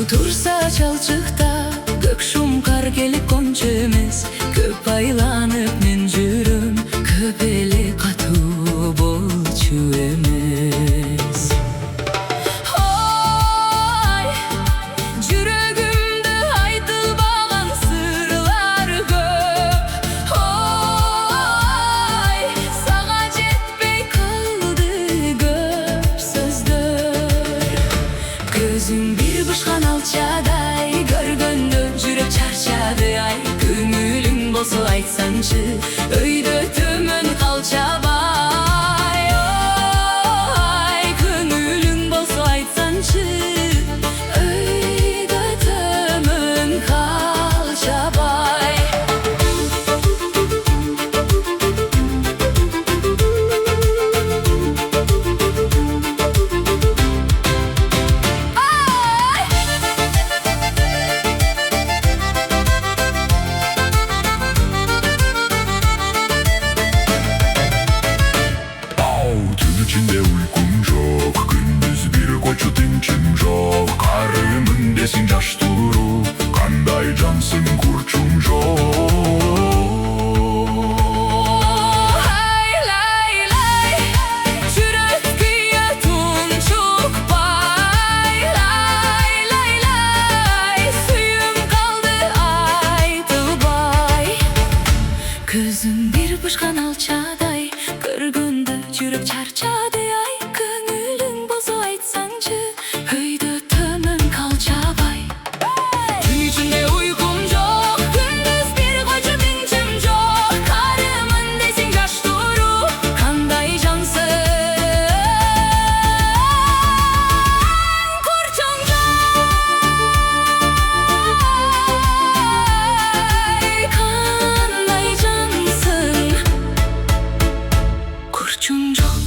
Tursa çalçıqda Gökşum kar gelip konçemiz Köp aylanıp nüncürüm Köpeli katı bolçu emiz. Oy, jürögümde aytılbagan sırlar köp. Oy, sağa jetpey kaldı köp sözдөр. Gözüm bir bışkan alçaday görgöndö jürek çarşadı ay. Köngülüң bolso aytsançı öydö tömөн kalçabay. Oy, köngülüň bolso aytsançı öydö tömön kalçabay. İçinde uykum çok, gündüz bir koçu tinçim çok. Karımın desin caş durup, kanday cansın kurçum çok. Hay lay lay, jürek kıyı tunçuk bay. Lay lay lay, suyum kaldı aytılbay. Gözüm bir bışkan alçaday kırgındı jürek çarçadı ay. Köngülüň bolso aytsaňçı öýdö tömön kalçabay. Tün içinde uykum jok, gündüz bir koçu tinçim jok. Karımın desin jaş durup, kanday jansın kurçuň joy. Kanday jansın kurçuň jok.